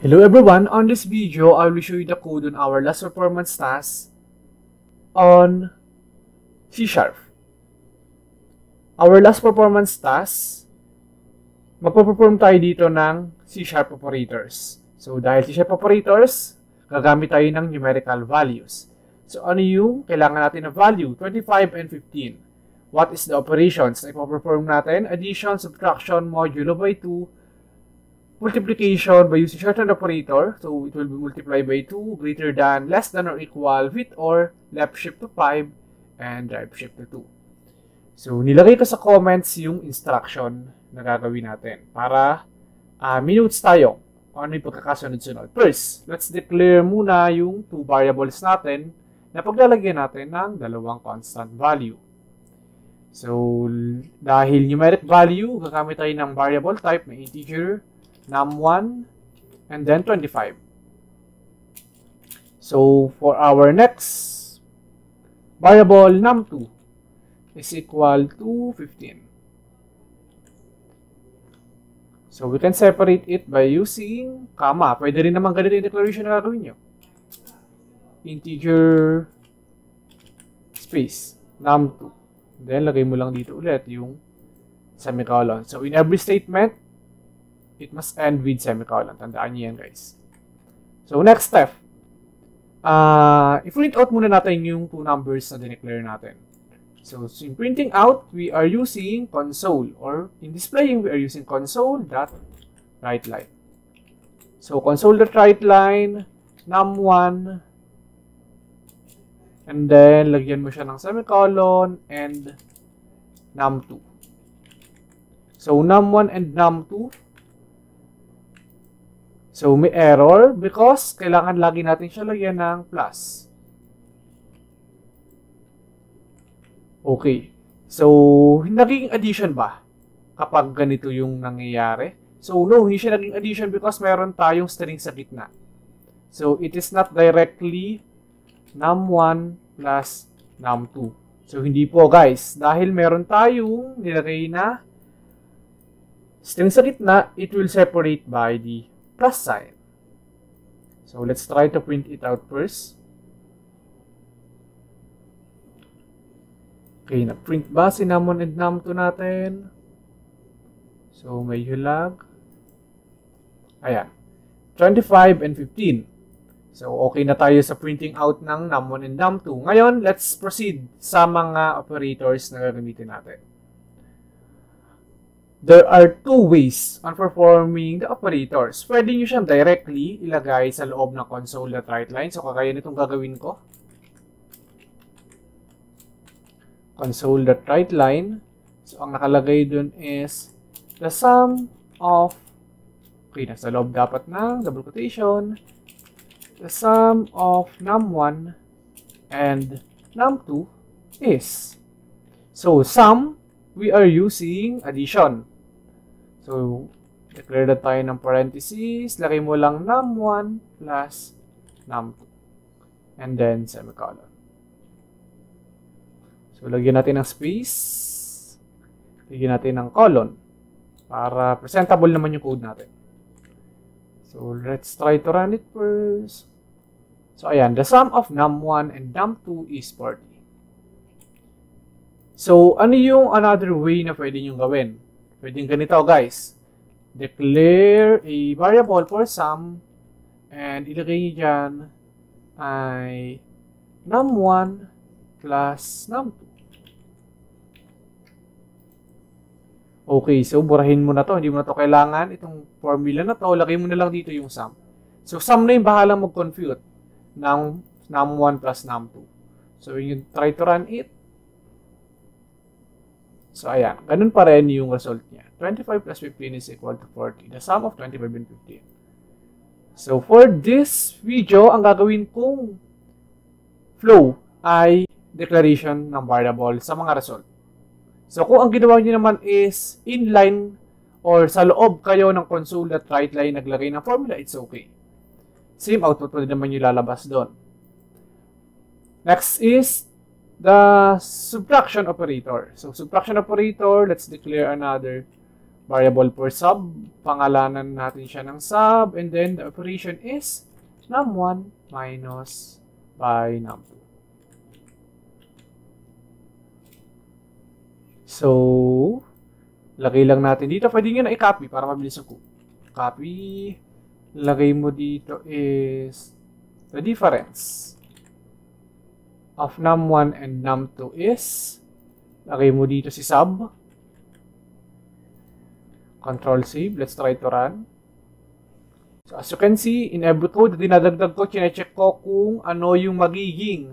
Hello everyone, on this video, I will show you the code on our last performance task on C#. Our last performance task, magpo-perform tayo dito ng C# operators. So dahil C# operators, gagamit tayo ng numerical values. So ano yung kailangan natin na value? 25 and 15. What is the operations na ipo-perform natin? Addition, subtraction, modulo by 2, multiplication by using shorthand operator, so it will be multiplied by 2, greater than, less than or equal, with or, left shift to 5, and right shift to 2. So, nilagay ko sa comments yung instruction na gagawin natin para minutes tayo kung ano yung pagkakasunod-sunod. First, let's declare muna yung two variables natin na paglalagyan natin ng dalawang constant value. So, dahil numeric value, gagamit tayo ng variable type na integer, num1, and then 25. So, for our next variable, num2 is equal to 15. So, we can separate it by using comma. Pwede rin naman ganito yung declaration na gagawin nyo. Integer space, num2. Then, lagay mo lang dito ulit yung semicolon. So, in every statement, it must end with semicolon. Tandaan niyo yan, guys. So, next step. I-print out muna natin yung two numbers na dineclare natin. So, in printing out, we are using console. Or, in displaying, we are using console.writeLine. So, console.writeLine, num1, and then, lagyan mo siya ng semicolon, and num2. So, num1 and num2, so, may error because kailangan lagi natin siya lagyan ng plus. Okay. So, naging addition ba kapag ganito yung nangyayari? So, no, hindi siya naging addition because meron tayong string sa gitna. So, it is not directly num1 plus num2. So, hindi po guys. Dahil meron tayong nilagay na string sa gitna, it will separate by the plus sign. So, let's try to print it out first. Okay, na-print ba si num1 and num2 natin? So, may lag. Ayan. 25 and 15. So, okay na tayo sa printing out ng num1 and num2. Ngayon, let's proceed sa mga operators na gagamitin natin. There are two ways on performing the operators. Pwede nyo siyang directly ilagay sa loob ng console.writeLine. So, kagaya nitong gagawin ko. Console.writeLine. So, ang nakalagay dun is the sum of, okay, nasa loob dapat ng double quotation, the sum of num1 and num2 is. So, sum, we are using addition. So, declare na tayo ng parentheses. Lagay mo lang num1 plus num2. And then, semicolon. So, lagyan natin ng space. Lagyan natin ng colon. Para presentable naman yung code natin. So, let's try to run it first. So, ayan. The sum of num1 and num2 is 40. So, ano yung another way na pwede nyo gawin? Pwedeng ganito, guys. Declare a variable for sum and ilagay nyo dyan ay num1 plus num2. Okay, so burahin mo na to. Hindi mo na to kailangan. Itong formula na to, lagay mo na lang dito yung sum. So, sum na yung bahalang mag-compute ng num1 plus num2. So, you try to run it. So, ayan. Ganun pa rin yung result niya. 25 plus 15 is equal to 40. The sum of 25 and 15. So, for this video, ang gagawin kong flow ay declaration ng variable sa mga result. So, kung ang ginawa niyo naman is inline or sa loob kayo ng console.writeLine naglagay ng formula, it's okay. Same output pa din naman yung lalabas doon. Next is the subtraction operator. So, subtraction operator, let's declare another variable for sub. Pangalanan natin siya ng sub. And then the operation is num1 minus by num2. So, lagay lang natin dito. Pwede nyo na i-copy para mabilis ang code. Copy. Lagay mo dito is the difference of num1 and num2 is, lagay mo dito si sub. Control save. Let's try to run. So, as you can see, in every code, dinadagdag ko, chinecheck ko kung ano yung magiging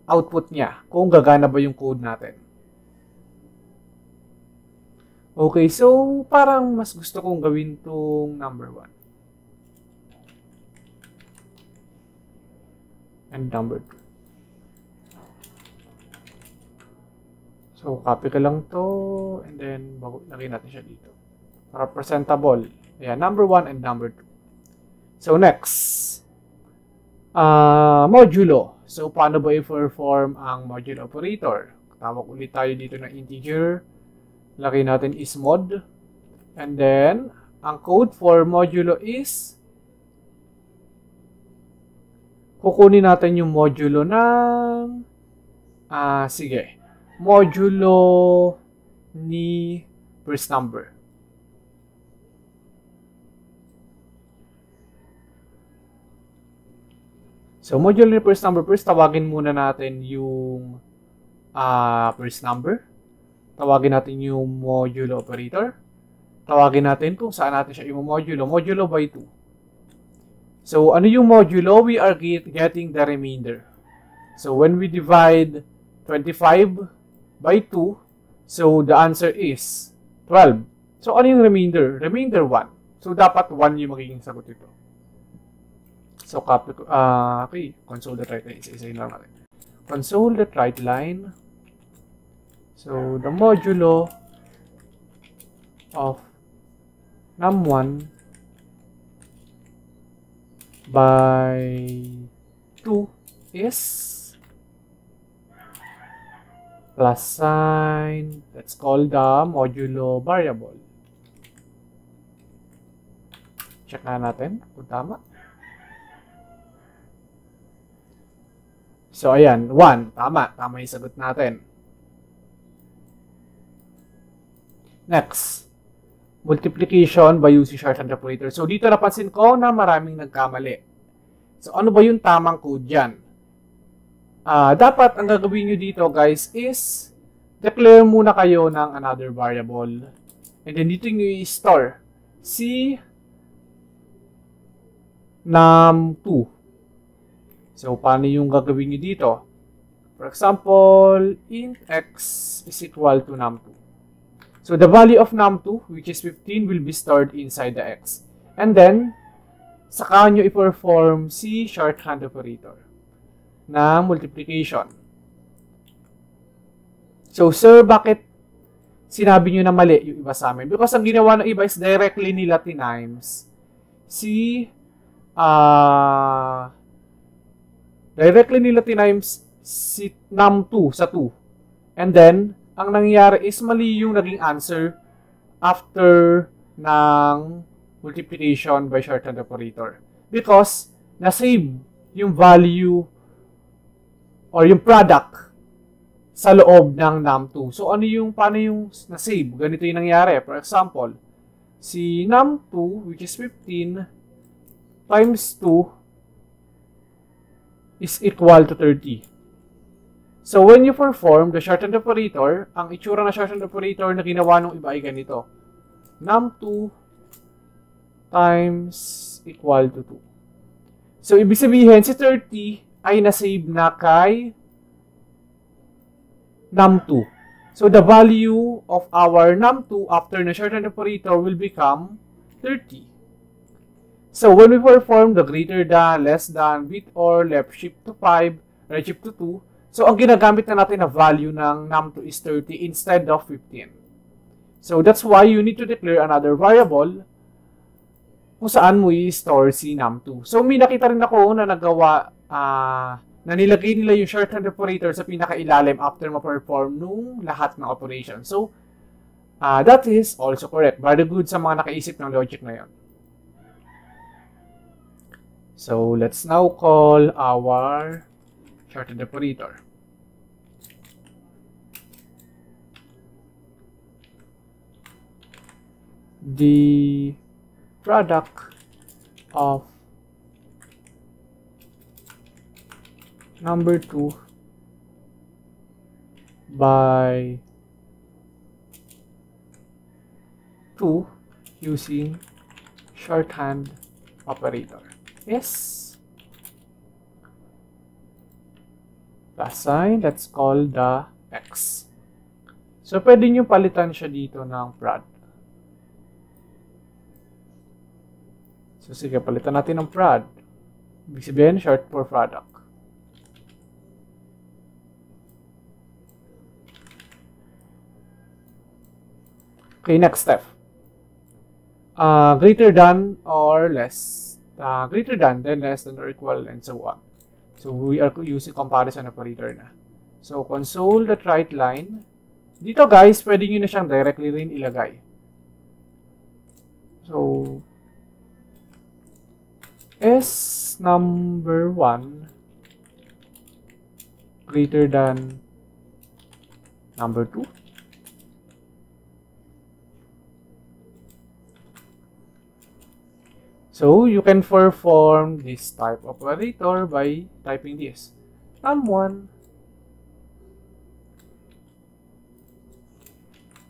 output niya. Kung gagana ba yung code natin. Okay, so parang mas gusto kong gawin tong number 1. And number 2. So, copy ka lang to, and then lagay natin siya dito. Para presentable. Ayan, number 1 and number 2. So, next. Modulo. So, paano ba i-perform ang modulo operator? Tawag ulit tayo dito ng integer. Lagay natin is mod. And then, ang code for modulo is, kukunin natin yung modulo ng, sige, modulo ni first number. So, modulo ni first number, first tawagin muna natin yung first number. Tawagin natin yung modulo operator. Tawagin natin kung saan natin siya i-modulo. Modulo by 2. So, ano yung modulo? We are getting the remainder. So, when we divide 25 by 2, so the answer is 12. So, ano yung remainder? Remainder 1. So, dapat 1 yung magiging sagot ito. So, copy ko. Okay. Console.write line. Isa-isayin lang natin. Console.write line. So, the modulo of num1 by 2 is plus sign. Let's call the modulo variable. Check na natin kung tama. So, ayan. 1. Tama. Tama yung sagot natin. Next, multiplication by using shorthand operator. So, dito napansin ko na maraming nagkamali. So, ano ba yung tamang code dyan? Dapat, ang gagawin nyo dito, guys, is declare muna kayo ng another variable. And then, dito nyo i-store si num2. So, paano yung gagawin nyo dito? For example, int x is equal to num2. So, the value of num2, which is 15, will be stored inside the x. And then, saka nyo i-perform si shorthand operator na multiplication. So, sir, bakit sinabi nyo na mali yung iba sa amin? Because ang ginawa ng iba is directly nila tinimes si num2 sa 2. And then, ang nangyayari is mali yung naging answer after ng multiplication by shorthand operator. Because, na-save yung value or yung product sa loob ng num2. So, paano yung na-save? Ganito yung nangyari. For example, si num2, which is 15, times 2 is equal to 30. So, when you perform the shorthand operator, ang itsura na shorthand operator na ginawa ng iba ay ganito. Num2 times equal to 2. So, ibig sabihin, si 30 ay nasave na kay num2. So, the value of our num2 after the shorthand operator will become 30. So, when we perform the greater than, less than, with or, left shift to 5, right shift to 2, so, ang ginagamit na natin na value ng num2 is 30 instead of 15. So, that's why you need to declare another variable kung saan mo i-store si num2. So, may nakita rin ako na nagawa, na nilagay nila yung shorthand operator sa pinakailalim after ma-perform nung lahat ng operation. So, That is also correct. Very good sa mga nakaisip ng logic na yon. So, let's now call our shorted operator. The product of number 2 by 2 using shorthand operator. Yes. Plus sign, let's call the x. So, pwede nyo palitan siya dito ng prod. So, sige, palitan natin ng prod. Ibig sabihin, short for product. Okay, next step. Greater than or less. Greater than, then less than or equal, and so on. So, we are using comparison operator na. So, console.write line. Dito guys, pwede nyo na siyang directly rin ilagay. So, S number 1 greater than number 2. So, you can perform this type of operator by typing this. Num1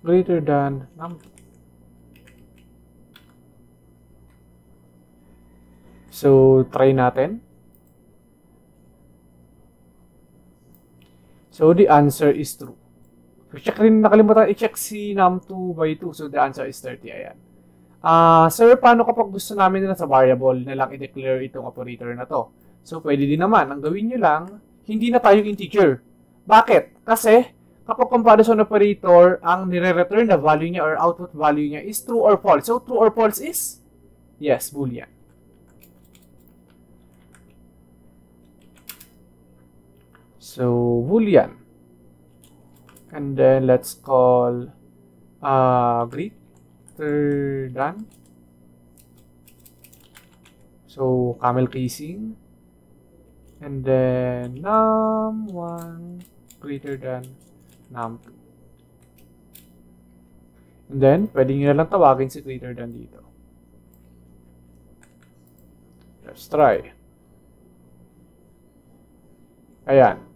greater than num2. So, try natin. So, the answer is true. So, check rin, nakalimutan i-check si num2 by 2. So, the answer is 30. Ayan. Sir, paano kapag gusto namin na sa variable na lang i-declare itong operator na to? So, pwede din naman. Ang gawin nyo lang, hindi na tayong integer. Bakit? Kasi, kapag comparison operator, ang nire-return na value niya or output value niya is true or false. So, true or false is? Yes, boolean. So, boolean. And then, let's call greater than. So, camel casing. And then, num1 greater than num2. And then, pwede nyo na lang tawagin si greater than dito. Let's try. Ayan.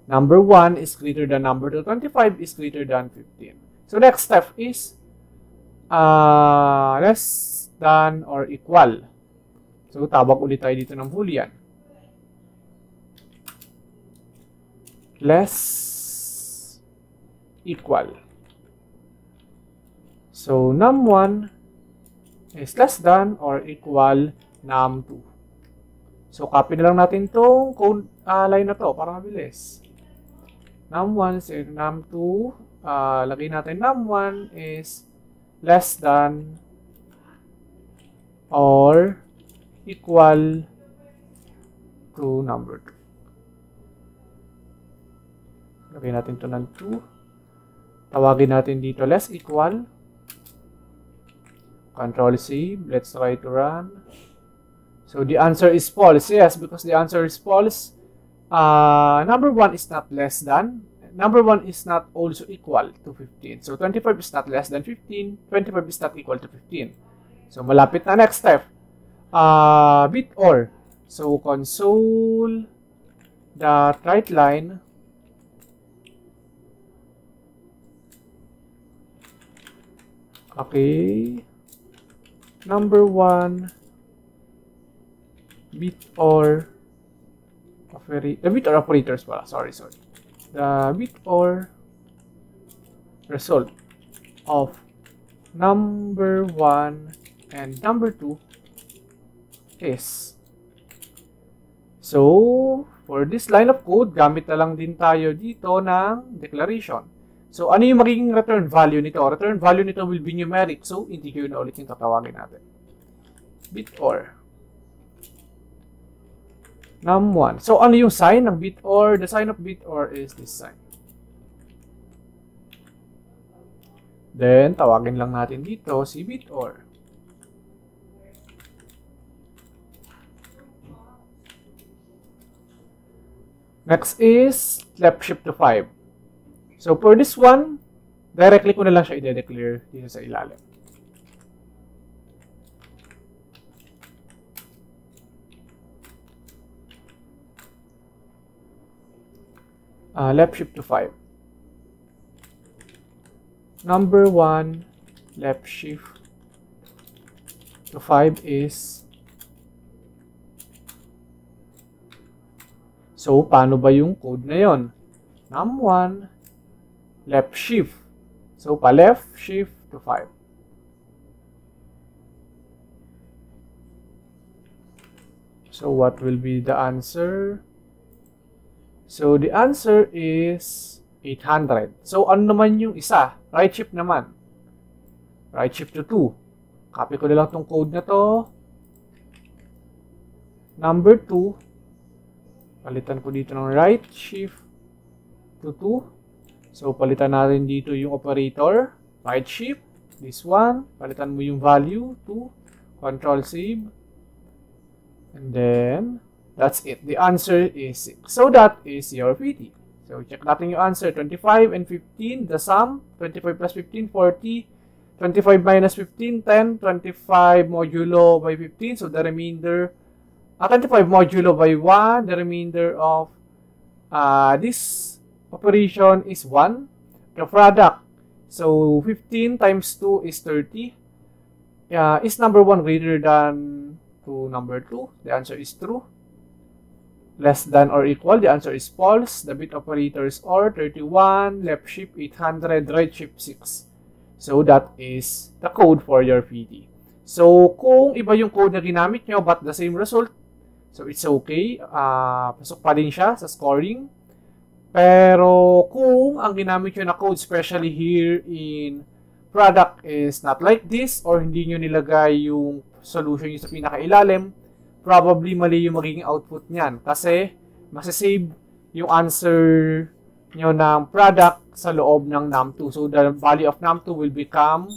Number 1 is greater than number 2. 25 is greater than 15. So, next step is less than or equal. So, tawag ulit tayo dito ng boolean. Less equal. So, num1 is less than or equal num2. So, copy na lang natin itong code line na to para mabilis. Num1 is num2. Lagay natin num1 is less than or equal to number 2. Lagay natin ito ng 2. Tawagin natin dito less equal. Control C. Let's try to run. So the answer is false. Yes, because the answer is false. Number 1 is not less than. Number 1 is not also equal to 15. So 25 is not less than 15. 25 is not equal to 15. So malapit na next step. Bit or. So console dot write line. Okay. Number 1 bit or the bit or operators pala. Sorry. The bit or result of number 1 and number 2 is. So, for this line of code, gamit na lang din tayo dito ng declaration. So, ano yung magiging return value nito? Return value nito will be numeric. So, integer na ulit yung tatawagin natin. Bit or num1. So, ano yung sign ng bit or? The sign of bit or is this sign. Then, tawagin lang natin dito si BitOr. Next is left shift to 5. So, for this one, directly ko na lang siya i-declare dito sa ilalim. Left shift to 5. Number 1, left shift to 5 is... So, paano ba yung code na yon? Num1, left shift. So, pa-left shift to 5. So, what will be the answer? So, the answer is 800. So, ano naman yung isa? Right shift naman. Right shift to 2. Copy ko na lang tong code na to. Number 2. Palitan ko dito ng right shift to 2. So, palitan natin dito yung operator. Right shift. This one. Palitan mo yung value. 2. Control save. And then, that's it. The answer is 6. So, that is your PT. So, check natin yung answer. 25 and 15. The sum. 25 plus 15, 40. 25 minus 15, 10. 25 modulo by 15. So, the remainder... 25 modulo by 1. The remainder of this operation is 1. The product. So, 15 times 2 is 30. Is number 1 greater than to number 2? The answer is true. Less than or equal? The answer is false. The bit operators are 31, left shift 800, right shift 6. So, that is the code for your PD. So, kung iba yung code na ginamit nyo but the same result, so it's okay. Pasok pa din siya sa scoring. Pero kung ang ginamit nyo na code, especially here in product, is not like this or hindi nyo nilagay yung solution nyo sa pinakailalim, probably mali yung magiging output niyan. Kasi masasave yung answer nyo ng product sa loob ng num2. So, the value of num2 will become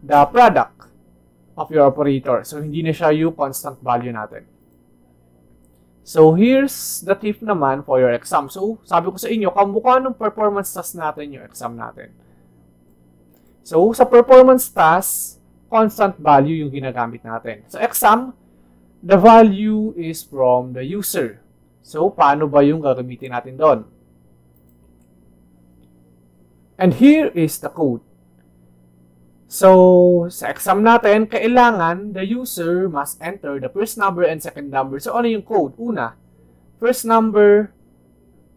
the product of your operator. So, hindi na siya yung constant value natin. So, here's the tip naman for your exam. So, sabi ko sa inyo, kamukha ng performance task natin yung exam natin. So, sa performance task, constant value yung ginagamit natin. Sa exam, the value is from the user. So, paano ba yung gagamitin natin doon? And here is the code. So, sa exam natin, kailangan the user must enter the first number and second number. So, ano yung code? Una, first number,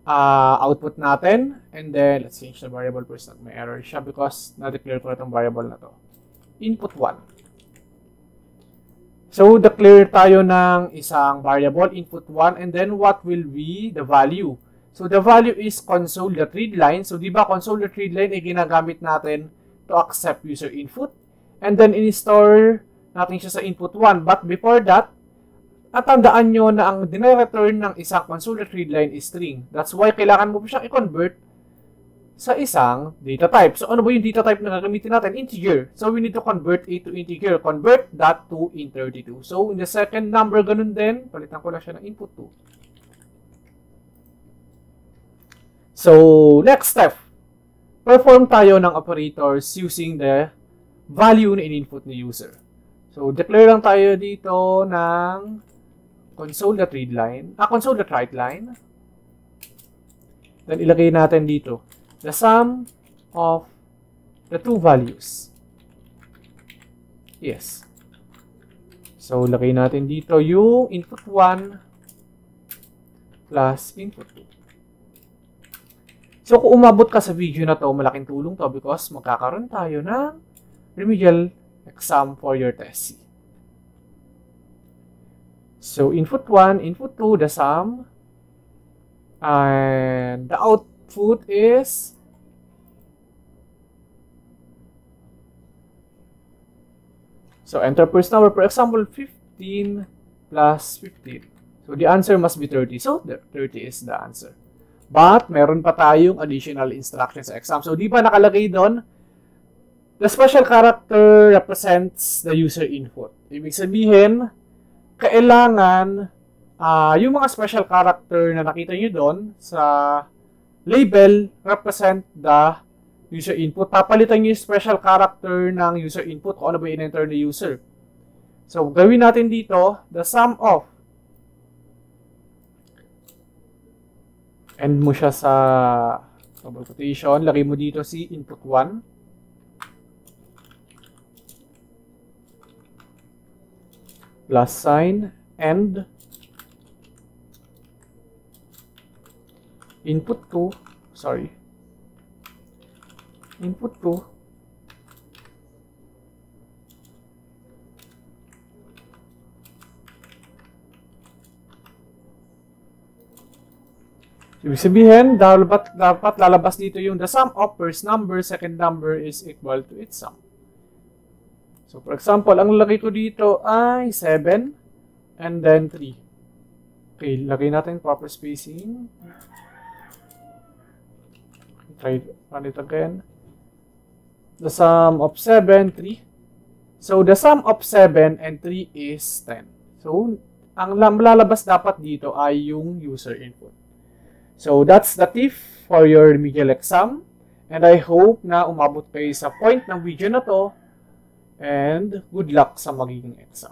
output natin. And then, let's change the variable first. May error siya because na-declare ko na itong variable na to. Input 1. So, declare tayo ng isang variable, input 1, and then what will be the value? So, the value is console.readline. So, di ba console.readline ay ginagamit natin to accept user input. And then, in-store natin siya sa input 1. But before that, tandaan nyo na ang dinire-return ng isang console.readline is string. That's why kailangan mo pa siyang i-convert sa isang data type. So, ano ba yung data type na gagamitin natin? Integer. So, we need to convert it to integer. Convert that to int32. So, in the second number, ganun din. Palitan ko lang siya ng input 2. So, next step. Perform tayo ng operators using the value na in-input ni user. So, declare lang tayo dito ng console.readline. Console.writeline. Then, ilagay natin dito the sum of the two values. Yes. So, lagay natin dito yung input 1 plus input 2. So, kung umabot ka sa video na to, malaking tulong to because magkakaroon tayo ng remedial exam for your test. So, input 1, input 2, the sum, and the output is so enter first number, for example, 15 plus 15. So, the answer must be 30. So, 30 is the answer. But, meron pa tayong additional instructions sa exam. So, di ba nakalagay doon, The special character represents the user input. Ibig sabihin, kailangan yung mga special character na nakita nyo doon sa label represent the user input. Papalitan nyo yung special character ng user input kung ano ba in-enter ni user. So, gawin natin dito, the sum of. End mo siya sa double quotation. Lagay mo dito si input 1. Plus sign, and input 2, sorry, input 2, ibig sabihin, dapat lalabas dito yung the sum of first number, second number is equal to its sum. So, for example, ang lagay ko dito ay 7 and then 3. Okay, lagay natin proper spacing. Try run it again. The sum of 7, 3. So, the sum of 7 and 3 is 10. So, ang lalabas dapat dito ay yung user input. So, that's the tip for your remedial exam. And I hope na umabot kayo sa point ng video na to. And good luck sa magiging exam.